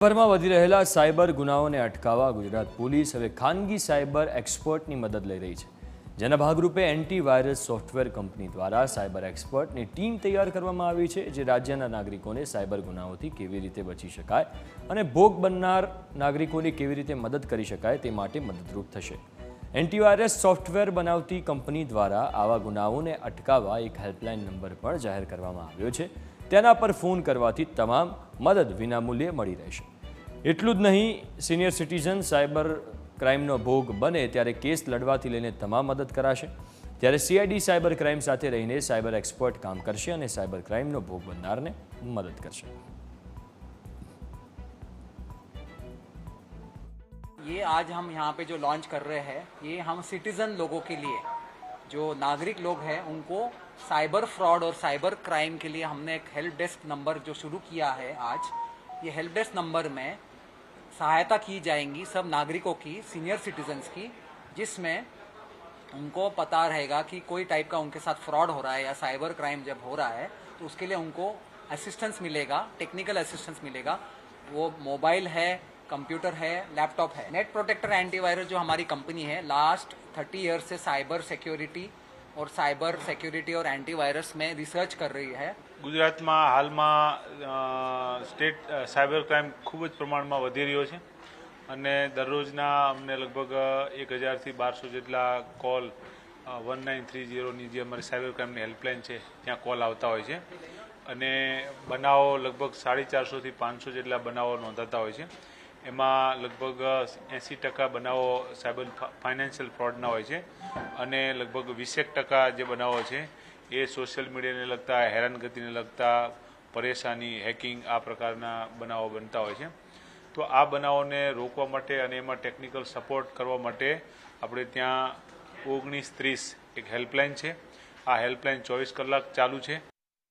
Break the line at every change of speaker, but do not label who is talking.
ભરમાં વધી રહેલા સાયબર ગુનાઓને અટકાવવા ગુજરાત પોલીસ હવે ખાનગી સાયબર એક્સપર્ટની મદદ લઈ રહી છે, જેના ભાગરૂપે એન્ટીવાયરસ સોફ્ટવેર કંપની દ્વારા સાયબર એક્સપર્ટની ટીમ તૈયાર કરવામાં આવી છે, જે રાજ્યના નાગરિકોને સાયબર ગુનાઓથી કેવી રીતે બચી શકાય અને ભોગ બનનાર નાગરિકોની કેવી રીતે મદદ કરી શકાય તે માટે મદદરૂપ થશે। એન્ટીવાયરસ સોફ્ટવેર બનાવતી કંપની દ્વારા આવા ગુનાઓને અટકાવવા એક હેલ્પલાઇન નંબર પણ જાહેર કરવામાં આવ્યો છે। તેના પર ફોન કરવાથી તમામ મદદ વિનામૂલ્યે મળી રહેશે। એટલું જ નહીં, સિનિયર સિટીઝન સાયબર ક્રાઇમનો ભોગ બને ત્યારે કેસ લડવાથી લઈને તમામ મદદ કરાશે। ત્યારે સીઆઈડી સાયબર ક્રાઇમ સાથે રહીને સાયબર એક્સપર્ટ કામ કરશે અને સાયબર ક્રાઇમનો ભોગ બનનારને મદદ કરશે।
ये आज हम यहाँ पे जो लॉन्च कर रहे हैं, ये हम सिटीजन लोगों के लिए, जो नागरिक लोग हैं उनको साइबर फ्रॉड और साइबर क्राइम के लिए हमने एक हेल्प डेस्क नंबर जो शुरू किया है आज। ये हेल्प डेस्क नंबर में सहायता की जाएंगी सब नागरिकों की, सीनियर सिटीजन्स की, जिसमें उनको पता रहेगा कि कोई टाइप का उनके साथ फ्रॉड हो रहा है या साइबर क्राइम जब हो रहा है तो उसके लिए उनको असिस्टेंस मिलेगा, टेक्निकल असिस्टेंस मिलेगा। वो मोबाइल है, कंप्यूटर है, लैपटॉप है। नेट प्रोटेक्टर एंटीवायरस जो हमारी कंपनी है लास्ट 30 ईयर से साइबर सिक्योरिटी और एंटीवायरस में रिसर्च कर रही है।
गुजरात में हाल में स्टेट साइबर क्राइम खूब ज प्रमाण में वधी रह्यो छे अने दररोजना अमने लगभग 1000 થી 1200 જેટલા कॉल 1930 ની જે અમારી સાયબર ક્રાઇમની હેલ્પલાઇન છે ત્યાં कॉल આવતા હોય છે અને બનાવો लगभग 450 થી 500 જેટલા બનાવો નોંધાતા હોય છે। એમાં लगभग 80% બનાવો સાયબર ફાઇનાન્શિયલ ફ્રોડના હોય છે અને लगभग 20% જે બનાવો છે એ સોશિયલ મીડિયાને લગતા, હેરાનગતિને લગતા, પરેશાની, હેકિંગ આ પ્રકારના બનાવો બનતા હોય છે। તો આ બનાવોને રોકવા માટે અને એમાં ટેકનિકલ સપોર્ટ કરવા માટે આપણે ત્યાં 1930 એક હેલ્પલાઇન છે। આ હેલ્પલાઇન 24 કલાક ચાલુ છે।